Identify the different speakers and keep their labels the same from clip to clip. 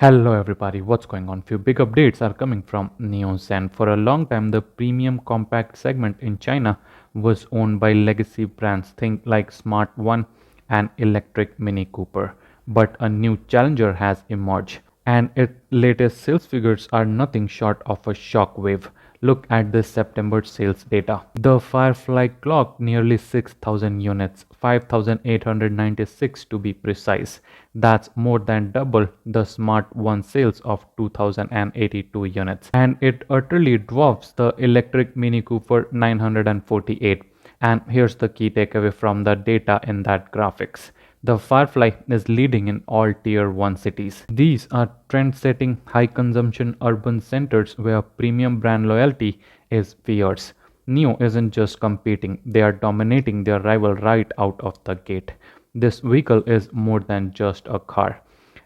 Speaker 1: Hello everybody, what's going on? Few big updates are coming from NIO Giant. For a long time, the premium compact segment in China was owned by legacy brands, think like Smart One and Electric Mini Cooper. But a new challenger has emerged, and its latest sales figures are nothing short of a shockwave. Look at the September sales data. The Firefly clocked nearly 6,000 units, 5,896 to be precise. That's more than double the Smart One sales of 2,082 units. And it utterly dwarfs the electric Mini Cooper 948. And here's the key takeaway from the data in that graphics. The Firefly is leading in all Tier 1 cities. These are trend-setting, high-consumption urban centers where premium brand loyalty is fierce. NIO isn't just competing, they are dominating their rival right out of the gate. This vehicle is more than just a car.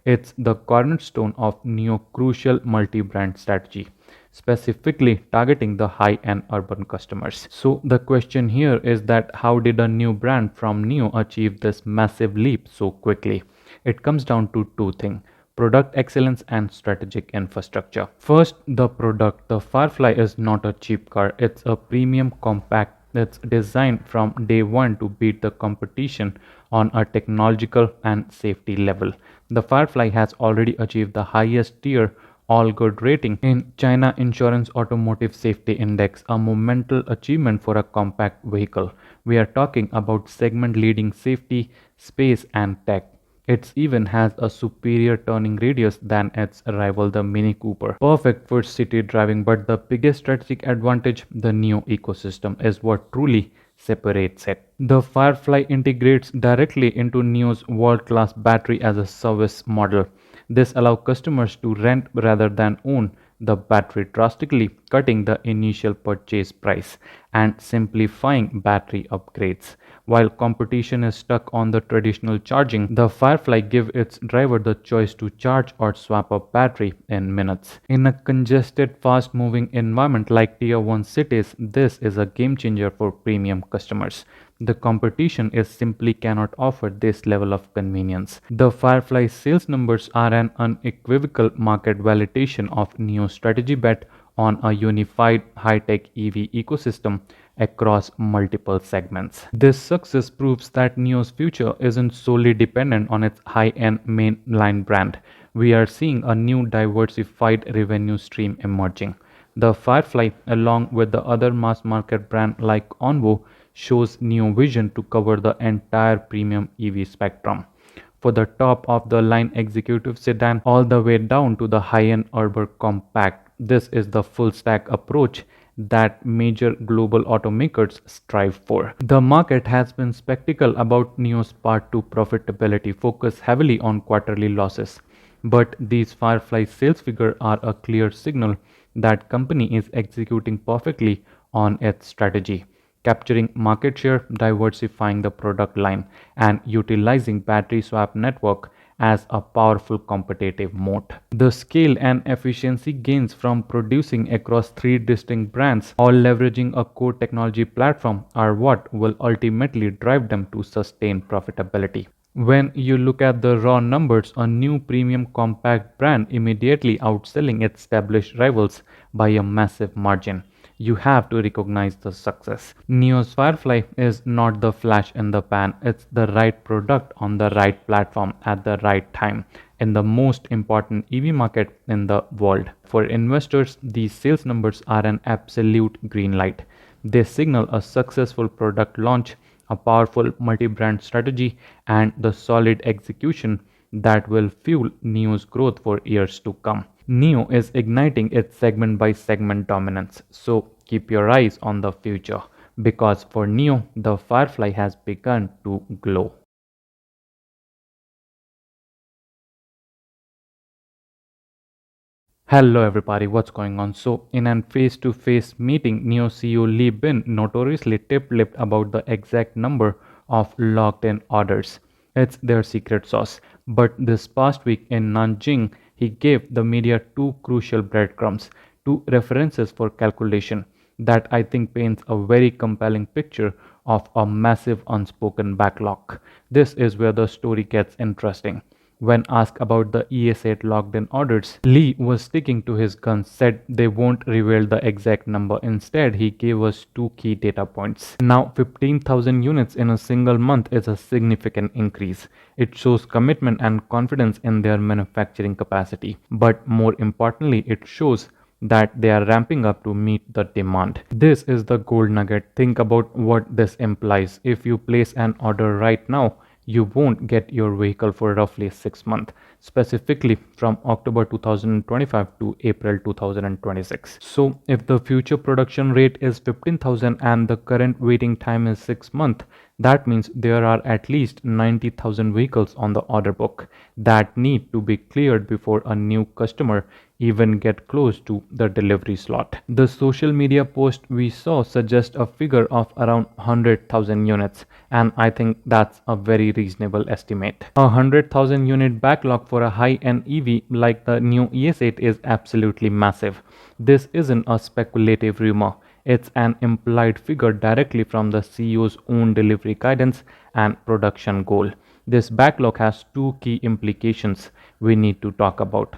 Speaker 1: It's the cornerstone of NIO crucial multi-brand strategy, specifically targeting the high-end urban customers. So the question here is that how did a new brand from NIO achieve this massive leap so quickly? It comes down to two things: product excellence and strategic infrastructure. First, the product. The Firefly is not a cheap car, it's a premium compact that's designed from day one to beat the competition on a technological and safety level. The Firefly has already achieved the highest tier all good rating in China Insurance Automotive Safety Index, a monumental achievement for a compact vehicle. We are talking about segment leading safety, space, and tech. It even has a superior turning radius than its rival, the Mini Cooper. Perfect for city driving, but the biggest strategic advantage, the NIO ecosystem, is what truly separates it. The Firefly integrates directly into NIO's world-class battery as a service model. This allows customers to rent rather than own the battery, drastically cutting the initial purchase price and simplifying battery upgrades. While competition is stuck on the traditional charging, the Firefly gives its driver the choice to charge or swap a battery in minutes. In a congested, fast-moving environment like Tier 1 cities, this is a game changer for premium customers. The competition is simply cannot offer this level of convenience. The Firefly sales numbers are an unequivocal market validation of NIO's strategy bet on a unified high-tech EV ecosystem across multiple segments. This success proves that NIO's future isn't solely dependent on its high-end mainline brand. We are seeing a new diversified revenue stream emerging. The Firefly, along with the other mass market brand like Onvo, shows NIO vision to cover the entire premium EV spectrum. For the top of the line executive sedan all the way down to the high-end urban compact, this is the full stack approach that major global automakers strive for. The market has been skeptical about NIO's path to profitability, focused heavily on quarterly losses. But these Firefly sales figures are a clear signal that company is executing perfectly on its strategy, capturing market share, diversifying the product line, and utilizing battery swap network as a powerful competitive moat. The scale and efficiency gains from producing across three distinct brands, all leveraging a core technology platform, are what will ultimately drive them to sustain profitability. When you look at the raw numbers, a new premium compact brand immediately outselling its established rivals by a massive margin, you have to recognize the success. NIO's Firefly is not the flash in the pan, it's the right product on the right platform at the right time in the most important EV market in the world. For investors, these sales numbers are an absolute green light. They signal a successful product launch, a powerful multi-brand strategy, and the solid execution that will fuel NIO's growth for years to come. NIO is igniting its segment by segment dominance, so keep your eyes on the future because for NIO, the Firefly has begun to glow. Hello everybody, what's going on? So in a face-to-face meeting, NIO CEO Lee Bin notoriously tip-lipped about the exact number of locked-in orders. It's their secret sauce. But this past week in Nanjing, he gave the media two crucial breadcrumbs, two references for calculation that I think paints a very compelling picture of a massive unspoken backlog. This is where the story gets interesting. When asked about the ES8 locked in orders, Lee was sticking to his guns, said they won't reveal the exact number. Instead, he gave us two key data points. Now, 15,000 units in a single month is a significant increase. It shows commitment and confidence in their manufacturing capacity. But more importantly, it shows that they are ramping up to meet the demand. This is the gold nugget. Think about what this implies. If you place an order right now, you won't get your vehicle for roughly 6 months, specifically from October 2025 to April 2026. So, if the future production rate is 15,000 and the current waiting time is 6 months, that means there are at least 90,000 vehicles on the order book that need to be cleared before a new customer even get close to the delivery slot. The social media post we saw suggests a figure of around 100,000 units, and I think that's a very reasonable estimate. A 100,000 unit backlog for a high-end EV like the new ES8 is absolutely massive. This isn't a speculative rumor. It's an implied figure directly from the CEO's own delivery guidance and production goal. This backlog has two key implications we need to talk about.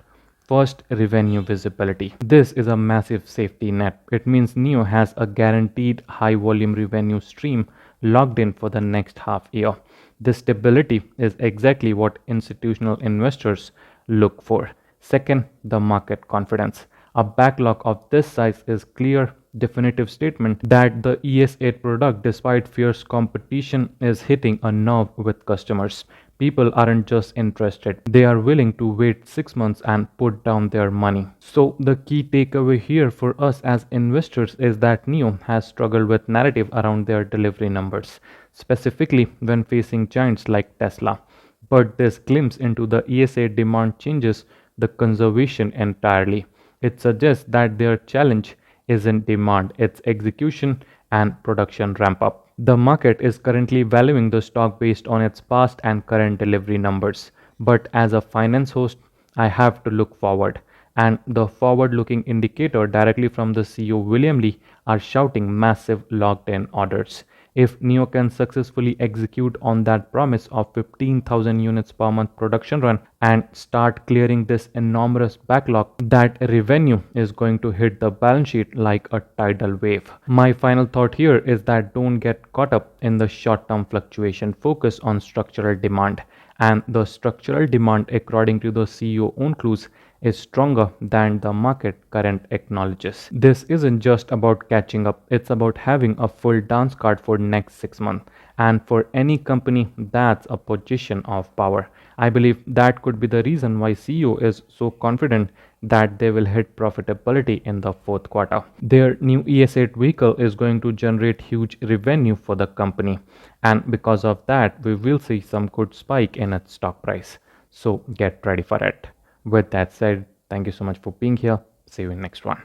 Speaker 1: First, revenue visibility. This is a massive safety net. It means NIO has a guaranteed high volume revenue stream locked in for the next half year. This stability is exactly what institutional investors look for. Second, the market confidence. A backlog of this size is clear, definitive statement that the ES8 product, despite fierce competition, is hitting a nerve with customers. People aren't just interested, they are willing to wait 6 months and put down their money. So, the key takeaway here for us as investors is that NIO has struggled with narrative around their delivery numbers, specifically when facing giants like Tesla. But this glimpse into the ESA demand changes the conservation entirely. It suggests that their challenge isn't demand, it's execution and production ramp up. The market is currently valuing the stock based on its past and current delivery numbers. But as a finance host, I have to look forward. And the forward looking indicator directly from the CEO William Lee are shouting massive locked in orders. If NIO can successfully execute on that promise of 15,000 units per month production run and start clearing this enormous backlog, that revenue is going to hit the balance sheet like a tidal wave. My final thought here is that don't get caught up in the short term fluctuation, focus on structural demand. And the structural demand, according to the CEO own clues, is stronger than the market current acknowledges. This isn't just about catching up, it's about having a full dance card for next 6 months. And for any company, that's a position of power. I believe that could be the reason why CEO is so confident that they will hit profitability in the fourth quarter. Their new ES8 vehicle is going to generate huge revenue for the company, and because of that, we will see some good spike in its stock price. So get ready for it. With that said, thank you so much for being here. See you in next one.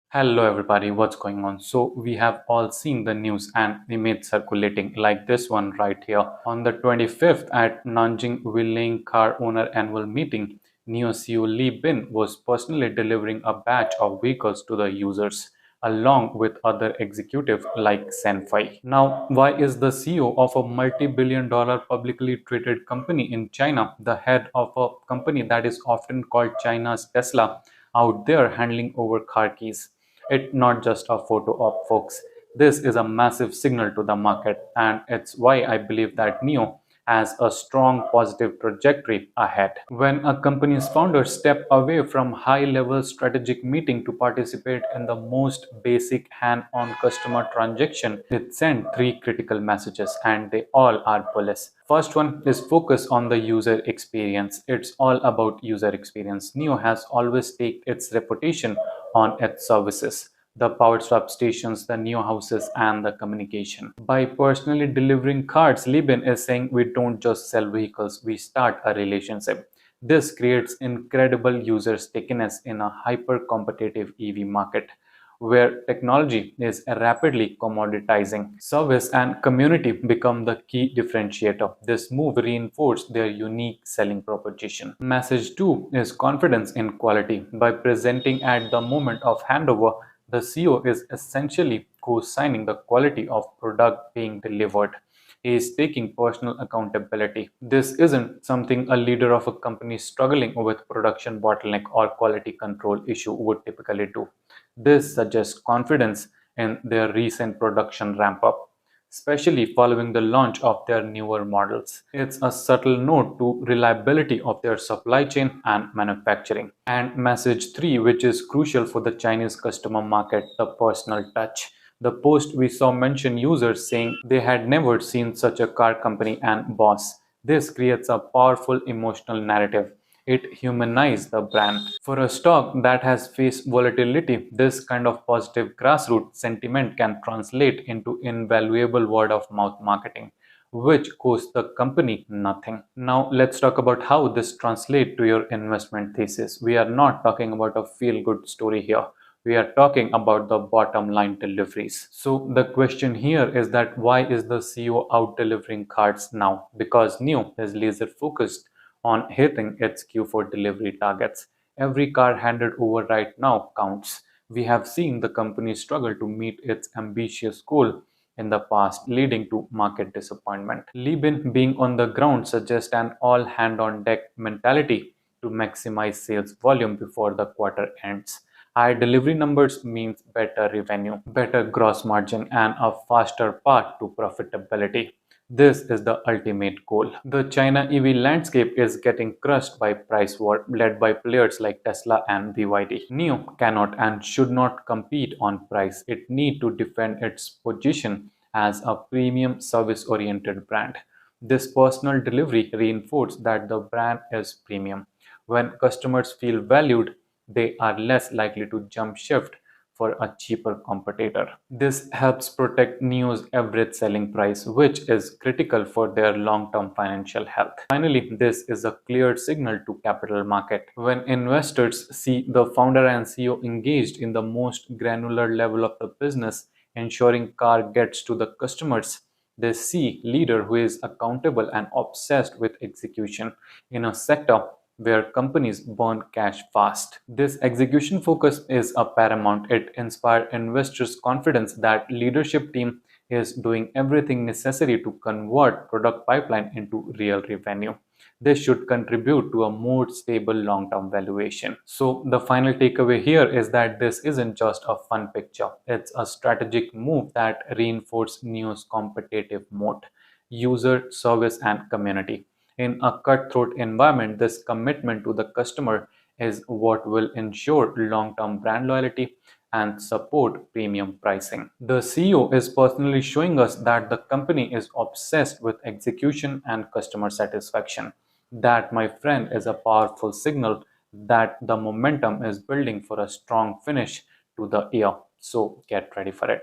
Speaker 1: Hello everybody, what's going on? So we have all seen the news and image circulating like this one right here. On the 25th at Nanjing Willing Car Owner Annual Meeting, NIO CEO Li Bin was personally delivering a batch of vehicles to the users along with other executives like Senfei. Now, why is the CEO of a multi-billion-dollar publicly traded company in China, the head of a company that is often called China's Tesla, out there handling over car keys? It's not just a photo op, folks. This is a massive signal to the market, and it's why I believe that NIO has a strong positive trajectory ahead. When a company's founders step away from high-level strategic meeting to participate in the most basic hand-on customer transaction, it sends three critical messages, and they all are bullish. First one is focus on the user experience. It's all about user experience. NIO has always staked its reputation on its services, the power swap stations, the NIO houses, and the communication. By personally delivering cards, Liben is saying we don't just sell vehicles, we start a relationship. This creates incredible user stickiness in a hyper-competitive EV market where technology is rapidly commoditizing. Service and community become the key differentiator. This move reinforced their unique selling proposition. Message 2 is confidence in quality. By presenting at the moment of handover The CEO is essentially co-signing the quality of product being delivered. He is taking personal accountability. This isn't something a leader of a company struggling with production bottleneck or quality control issue would typically do. This suggests confidence in their recent production ramp up, especially following the launch of their newer models. It's a subtle note to reliability of their supply chain and manufacturing. And message 3, which is crucial for the Chinese customer market, the personal touch. The post we saw mention users saying they had never seen such a car company and boss. This creates a powerful emotional narrative. It humanizes the brand. For a stock that has faced volatility, this kind of positive grassroots sentiment can translate into invaluable word of mouth marketing, which costs the company nothing. Now, let's talk about how this translates to your investment thesis. We are not talking about a feel good story here. We are talking about the bottom line deliveries. So the question here is that why is the CEO out delivering cards now? Because NIO is laser focused on hitting its Q4 delivery targets. Every car handed over right now counts. We have seen the company struggle to meet its ambitious goal in the past, leading to market disappointment. Lieben being on the ground suggests an all hand on deck mentality to maximize sales volume before the quarter ends. Higher delivery numbers means better revenue, better gross margin, and a faster path to profitability. This is the ultimate goal. The China EV landscape is getting crushed by price war led by players like Tesla and BYD. NIO cannot and should not compete on price. It needs to defend its position as a premium service oriented brand. This personal delivery reinforces that the brand is premium. When customers feel valued, they are less likely to jump shift for a cheaper competitor. This helps protect NIO's average selling price, which is critical for their long-term financial health. Finally, this is a clear signal to capital market. When investors see the founder and CEO engaged in the most granular level of the business, ensuring car gets to the customers, they see leader who is accountable and obsessed with execution in a sector where companies burn cash fast. This execution focus is a paramount. It inspires investors' confidence that leadership team is doing everything necessary to convert product pipeline into real revenue. This should contribute to a more stable long-term valuation. So the final takeaway here is that this isn't just a fun picture. It's a strategic move that reinforces NIO's competitive moat, user service and community. In a cutthroat environment, this commitment to the customer is what will ensure long-term brand loyalty and support premium pricing. The CEO is personally showing us that the company is obsessed with execution and customer satisfaction. That, my friend, is a powerful signal that the momentum is building for a strong finish to the year. So get ready for it.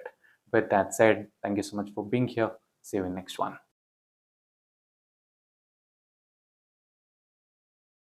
Speaker 1: With that said, thank you so much for being here. See you in next one.